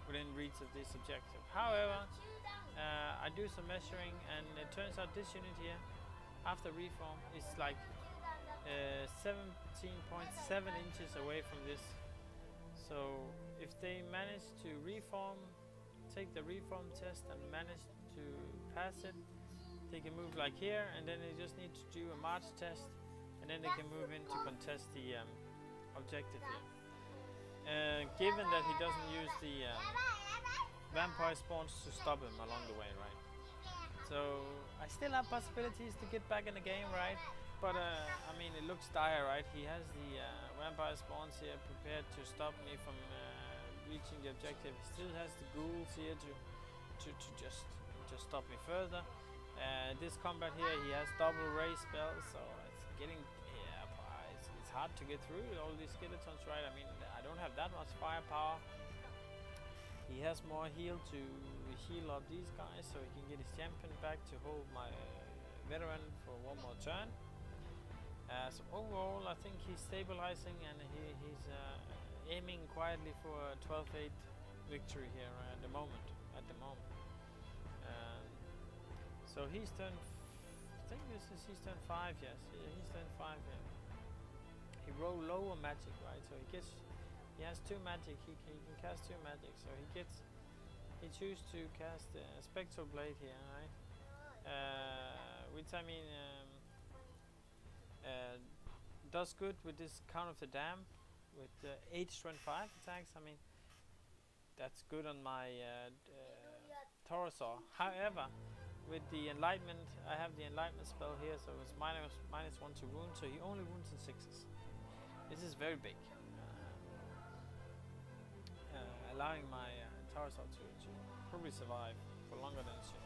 within reach of this objective. However, I do some measuring, and it turns out this unit here, after reform, is like 17.7 inches away from this. So if they manage to reform, take the reform test and manage to pass it, they can move like here, and then they just need to do a march test, and then they can move in to contest the objective here. Given that he doesn't use the vampire spawns to stop him along the way, right? So I still have possibilities to get back in the game, right? But I mean, it looks dire, right? He has the vampire spawns here prepared to stop me from reaching the objective. He still has the ghouls here to just stop me further. This combat here, he has double ray spells, so it's getting it's hard to get through all these skeletons, right? I mean, I don't have that much firepower. He has more heal to heal up these guys, so he can get his champion back to hold my veteran for one more turn. So overall, I think he's stabilizing, and he's aiming quietly for a 12-8 victory here at the moment. So he's turn. I think this is his turn 5. Yes, he's turn 5 here. He rolled low on magic, right? So he has 2 magic. He can cast 2 magic. So he chooses to cast a spectral blade here, right? Which I mean does good with this count of the dam with 8 strength 5 attacks. I mean, that's good on my Taurosaur. However, with the enlightenment, I have the enlightenment spell here, so it's -1 to wound, so he only wounds in 6s. This is very big, allowing my Taurosaur to probably survive for longer than it should.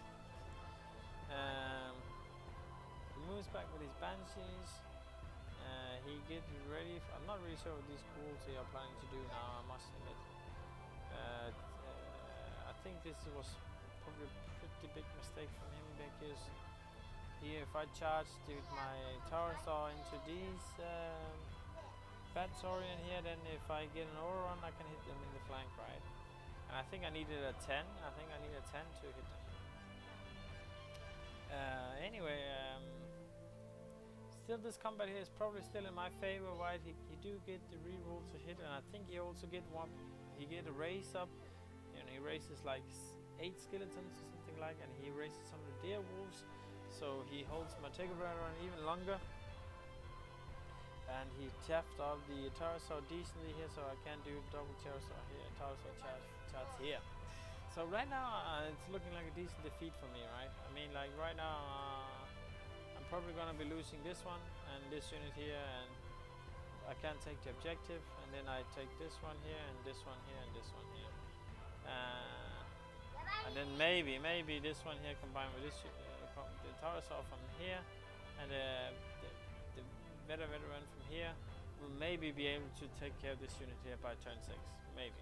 He moves back with his banshees. He gets ready. I'm not really sure what these ghouls here are planning to do now, I must admit. I think this was probably a pretty big mistake from him, because here if I charged with my Taurosaur into these bad saurian here, then if I get an overrun, I can hit them in the flank, right? And I think I needed a 10. I think I need a 10 to hit them. Anyway, still this combat here is probably still in my favor, right? He do get the reroll to hit, and I think he also get one. He get a raise up, and he raises like 8 skeletons or something like, and he raises some of the deer wolves, so he holds my Tegobrana even longer. And he chaffed off the Taurosaur decently here, so I can do double Taurosaur here, Taurosaur charge here. So right now it's looking like a decent defeat for me, right? I mean, like right now I'm probably gonna be losing this one and this unit here, and I can't take the objective, and then I take this one here and this one here and this one here, and then maybe this one here combined with this the Taurosaur from here, and the veteran from here will maybe be able to take care of this unit here by turn 6, maybe.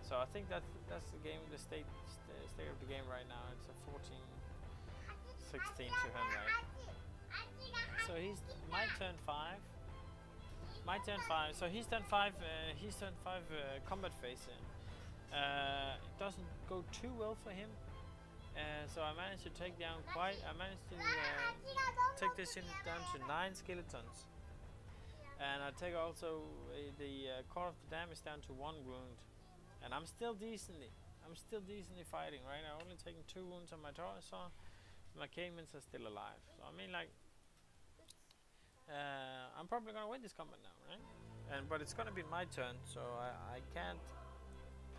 So I think that's the game, the state of the game right now. It's a 14-16 to him, right? So he's my turn 5. My turn 5. So he's turn 5. He's turn 5 combat phase. It doesn't go too well for him. So I managed to take down I managed to take this unit down to 9 skeletons. And I take also the core of the damage down to 1 wound. And I'm still decently fighting, right? I'm only taking 2 wounds on my Taurosaur. My caimans are still alive. So I mean, like, I'm probably gonna win this combat now, right? But it's gonna be my turn, so I can't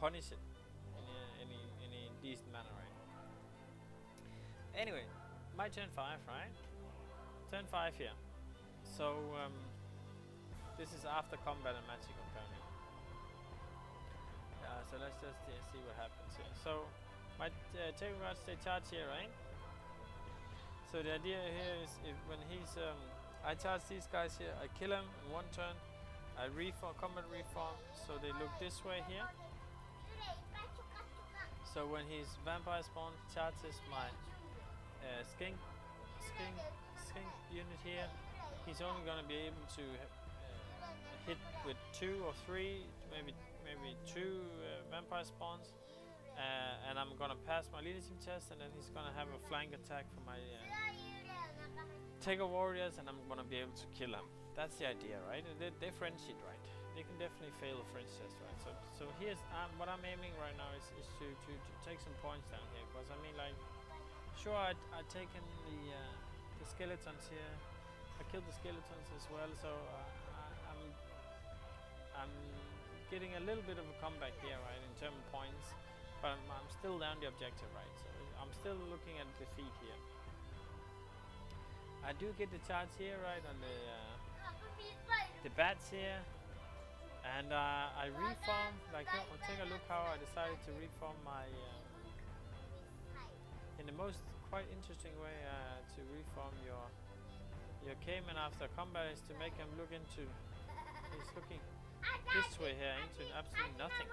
punish it in any decent manner, right? Anyway, my turn 5, right? Turn 5 here. So this is after combat and magic, apparently. So let's just see what happens here. So my Taco Guards, they charge here, right? So the idea here is when he's I charge these guys here, I kill him in 1 turn, I combat reform, so they look this way here. So when his vampire spawn charges my skink unit here, he's only gonna be able to hit with 2 or 3, maybe 2 vampire spawns, and I'm gonna pass my leadership test, and then he's gonna have a flank attack from my Taker warriors, and I'm gonna be able to kill him. That's the idea, right? They french it, right? They can definitely fail a French test, right? So here's what I'm aiming right now is to take some points down here, because I mean, like, sure, I'd taken the skeletons here. I killed the skeletons as well, so I'm getting a little bit of a comeback here, right, in terms of points, but I'm still down the objective, right? So I'm still looking at defeat here. I do get the charge here, right, on the bats here, and I reform. Like, take a look how I decided to reform my in the most quite interesting way to reform your caiman after combat is to make him look into. He's looking this way here into absolutely nothing.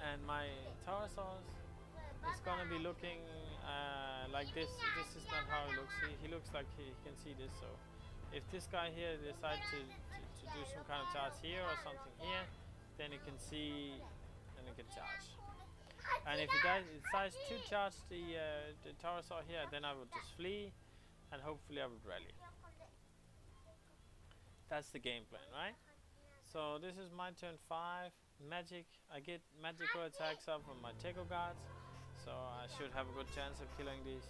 And my Taurosaurus is gonna be looking like this. This is not how he looks. He looks like he can see this. So if this guy here decides to do some kind of charge here or something here, then he can see and he can charge. And if he decides to charge the Taurosaur here, then I would just flee, and hopefully I would rally. That's the game plan, right? So this is my turn 5. Magic. I get magical attacks up from my Taco Guards, so I should have a good chance of killing these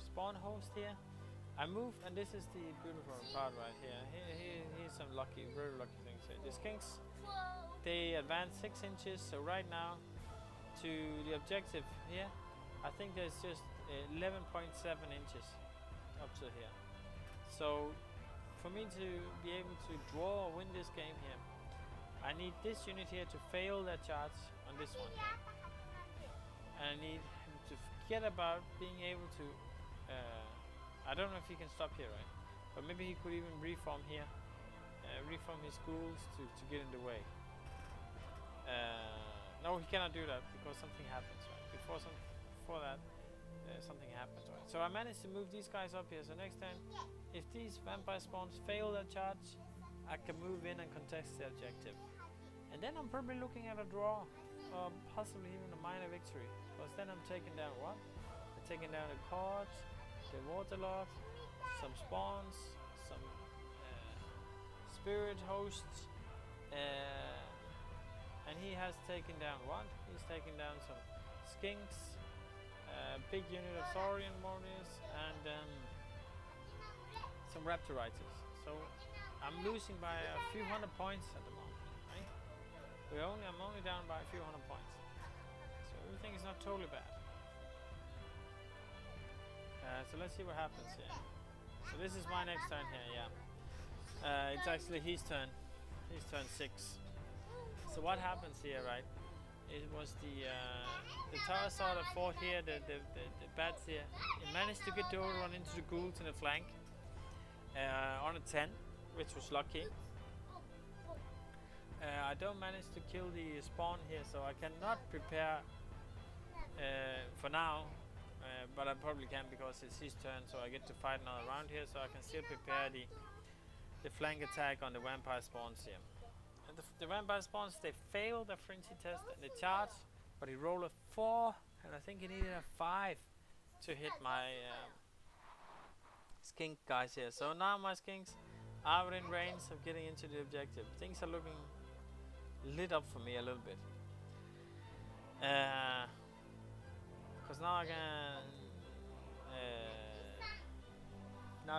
spawn hosts here. I move, and this is the beautiful part right here. Here's some very lucky things here. The skinks, they advance 6 inches, so right now to the objective here, I think there's just 11.7 inches up to here. So for me to be able to draw or win this game here, I need this unit here to fail their charge on this one here. And I need him to forget about being able to I don't know if he can stop here, right? But maybe he could even reform here, reform his ghouls to get in the way. No, he cannot do that because something happens, right? Before that, something happens, right? So I managed to move these guys up here. So next time, if these vampire spawns fail their charge, I can move in and contest the objective. And then I'm probably looking at a draw, or possibly even a minor victory. Because then I'm taking down what? I'm taking down the card, the waterlord, some spawns, some spirit hosts, and he has taken down what? He's taken down some skinks, big unit of saurian warriors, and some raptorites. So I'm losing by a few hundred points at the moment, right? I'm only down by a few hundred points. So everything is not totally bad. So let's see what happens here. So this is my next turn here, yeah. It's actually his turn. His turn 6. So what happens here, right? It was the Taurosaur that fought here, the bats here. It managed to get the overrun into the ghouls in the flank on a 10, which was lucky. I don't manage to kill the spawn here, so I cannot prepare for now. But I probably can because it's his turn, so I get to fight another round here, so I can still prepare the flank attack on the vampire spawns here. And the vampire spawns, they fail the frenzy test and they charge, but he rolled a 4, and I think he needed a 5 to hit my skink guys here. So now my skinks are within range of getting into the objective. Things are looking lit up for me a little bit. Because now I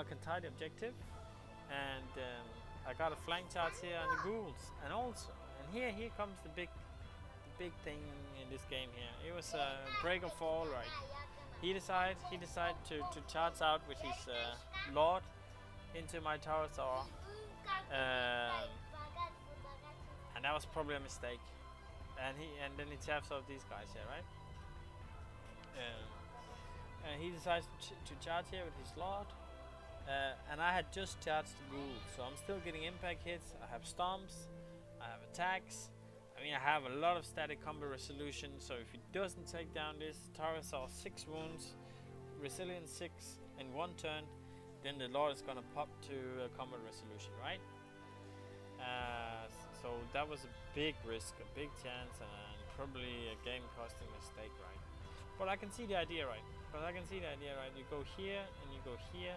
can tie the objective, and I got a flank charge here on the ghouls, and here comes the big thing in this game here. It was a break or fall, right? He decided to charge out with his lord into my tower tower, and that was probably a mistake. And then he taps off these guys here, right? And he decides to charge here with his lord, and I had just charged the ghoul, so I'm still getting impact hits. I have stomps, I have attacks. I mean, I have a lot of static combat resolution, so if he doesn't take down this Tarasaur 6 wounds, resilience 6 in 1 turn, then the Lord is gonna pop to a combat resolution, right? So that was a big risk, a big chance, and probably a game costing mistake, right? But I can see the idea, right? You go here and you go here,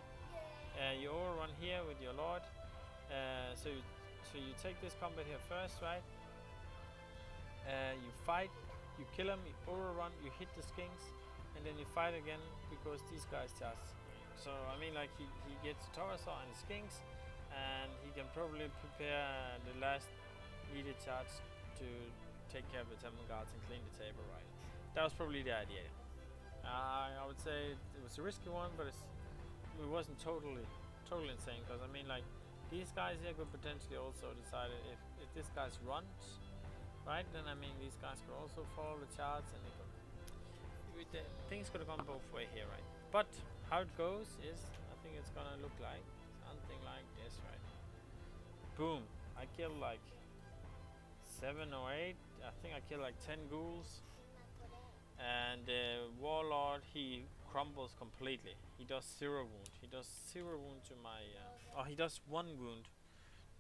you overrun here with your Lord, so you take this combat here first, right? You fight, you kill him, you overrun, you hit the skinks, and then you fight again because these guys charge. So I mean, like he gets the Taurosaur and the skinks, and he can probably prepare the last needed charge to take care of the temple guards and clean the table, right? That was probably the idea. I would say it was a risky one, but it wasn't totally insane, because I mean, like, these guys here could potentially also decide if this guy runs, right, then I mean these guys could also follow the charts, and things could have gone both ways here, right? But how it goes is, I think it's gonna look like something like this, right? Boom! I killed like 7 or 8. I think I killed like 10 ghouls, and the warlord, he crumbles completely. He does 0 wound. He does 0 wound to my. He does 1 wound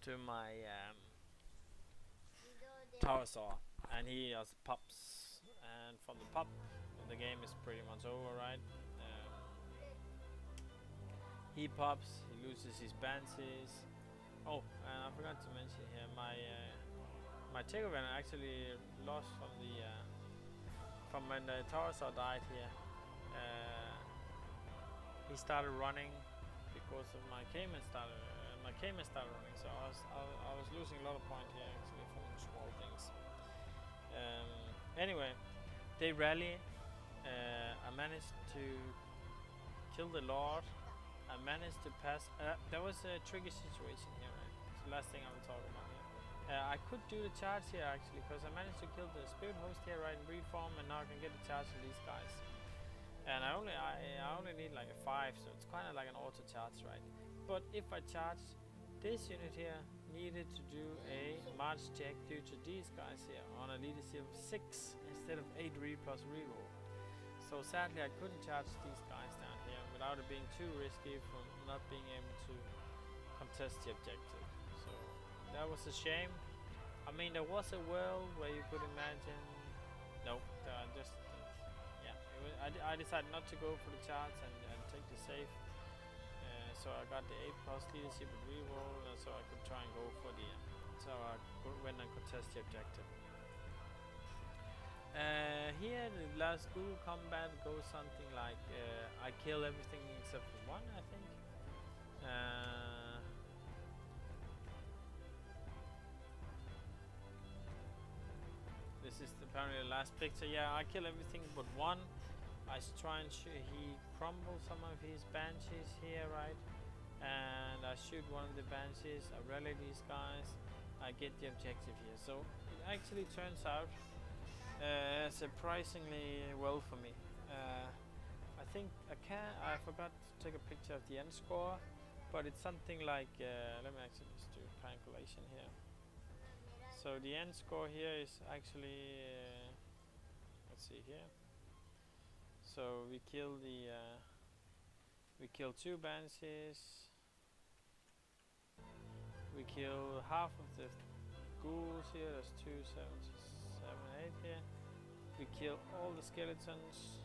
to my Taurosaur, and he just pops, and from the pop the game is pretty much over, right? He pops, he loses his banshees. Oh, and I forgot to mention here, my Tegovan actually lost from when the Taurosaur died here. He started running because of my Cayman started running, so I was losing a lot of points here actually from small things. Anyway, they rally. I managed to kill the Lord. I managed to pass. There was a tricky situation here, right? It's the last thing I will talk about here. I could do the charge here actually, because I managed to kill the spirit host here, right, in reform, and now I can get the charge on these guys. And I only need like a 5, so it's kind of like an auto charge, right? But if I charge, this unit here needed to do a march check due to these guys here on a leadership of 6 instead of 8 plus reroll. So sadly I couldn't charge these guys down here without it being too risky from not being able to contest the objective. So that was a shame. I mean, there was a world where you could imagine. Nope, just yeah. I decided not to go for the charge and take the safe. So I got the 8 plus leadership with reroll, so I could try and go for the. So I went and contest the objective. Here the last ghoul combat goes something like I kill everything except for 1, I think. This is apparently the last picture. Yeah, I kill everything but 1. I try and he crumbles some of his banshees here, right? And I shoot one of the banshees. I rally these guys. I get the objective here. So it actually turns out surprisingly well for me. I think I forgot to take a picture of the end score, but it's something like let me actually just do a calculation here. So the end score here is actually, let's see here. So we kill we kill 2 banshees. We kill half of the ghouls here. There's 2, 7, 7, 8 here. We kill all the skeletons.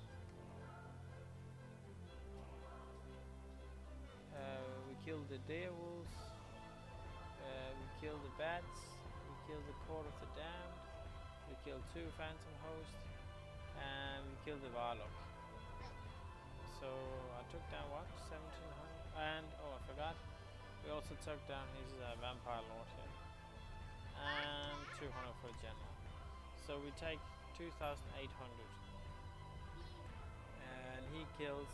We kill the direwolves. We kill the bats. We kill the court of the damned. We kill 2 phantom hosts, and we kill the warlock. So I took down what? 1700, and oh, I forgot. We also took down his vampire lord here, and 200 for the general. So we take 2,800, and he kills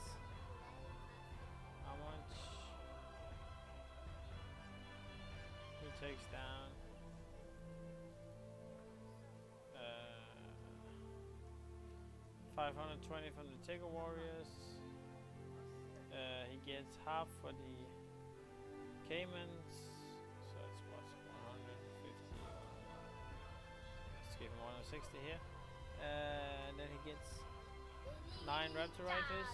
how much? He takes down 520 from the Tiger Warriors. He gets half for the Caimans, so that's what, 150. Let's give him 160 here. And then he gets 9 Raptor Riders,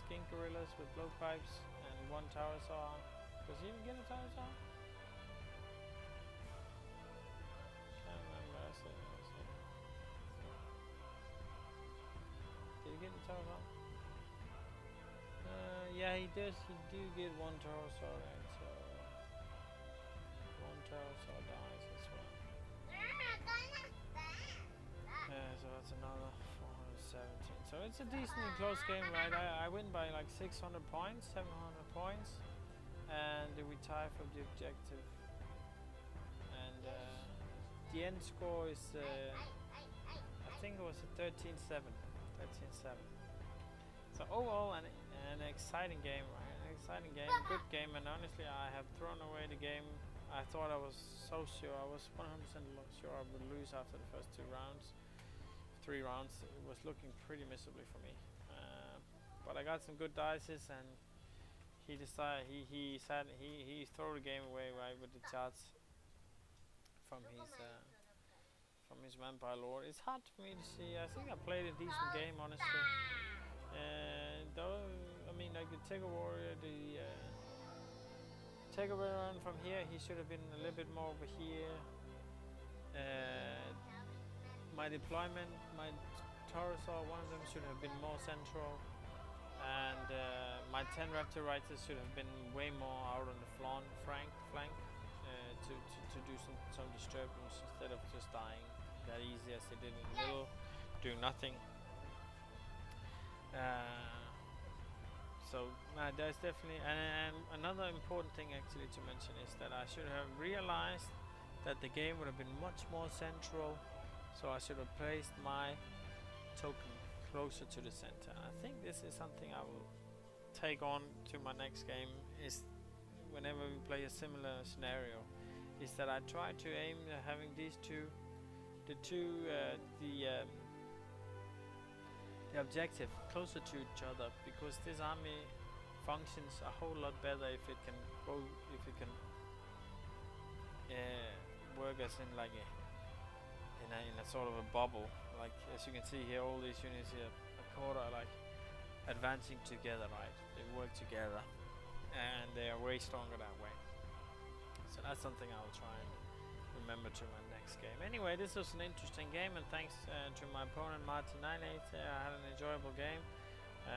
skink gorillas with blowpipes, and 1 tower saw. Does he even get a tower saw? Can't remember. Did he get the tower saw? Yeah, he does. He do get 1 tower saw, right? So 1 tower saw dies as well. So that's another 417. So it's a decently close game, right? I win by like 600 points, 700 points, and we tie for the objective. And the end score is, I think it was a 13-7. 13-7. So overall, an exciting game, right? An exciting game, good game, and honestly, I have thrown away the game. I thought I was so sure, I was 100% sure I would lose after the first 2 rounds. 3 rounds, it was looking pretty miserably for me. But I got some good dices, and he decided, he threw the game away, right, with the charts from his vampire lord. It's hard for me to see. I think I played a decent game, honestly. Though, I mean, like the Tiger Warrior, the Tiger Warrior from here, he should have been a little bit more over here. My deployment, my Taurosaur, one of them should have been more central, and my 10 Raptor Riders should have been way more out on the flank to do some disturbance instead of just dying that easy as they did in the middle, doing nothing. So there's definitely, and another important thing actually to mention is that I should have realized that the game would have been much more central, so I should have placed my token closer to the center. I think this is something I will take on to my next game, is whenever we play a similar scenario, is that I try to aim at having these two, the objective closer to each other, because this army functions a whole lot better if it can work as in like in a sort of a bubble. Like as you can see here, all these units here, a quarter are like advancing together, right? They work together, and they are way stronger that way. So that's something I'll try and remember to my next game. Anyway, this was an interesting game, and thanks to my opponent Martin98. I had an enjoyable game.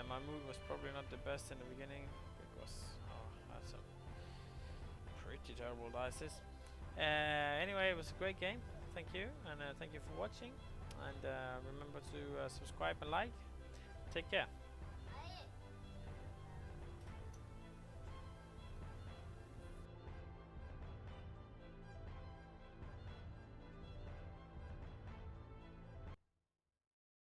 My mood was probably not the best in the beginning because I had some pretty terrible dices. Anyway, it was a great game. Thank you, and thank you for watching. And remember to subscribe and like. Take care.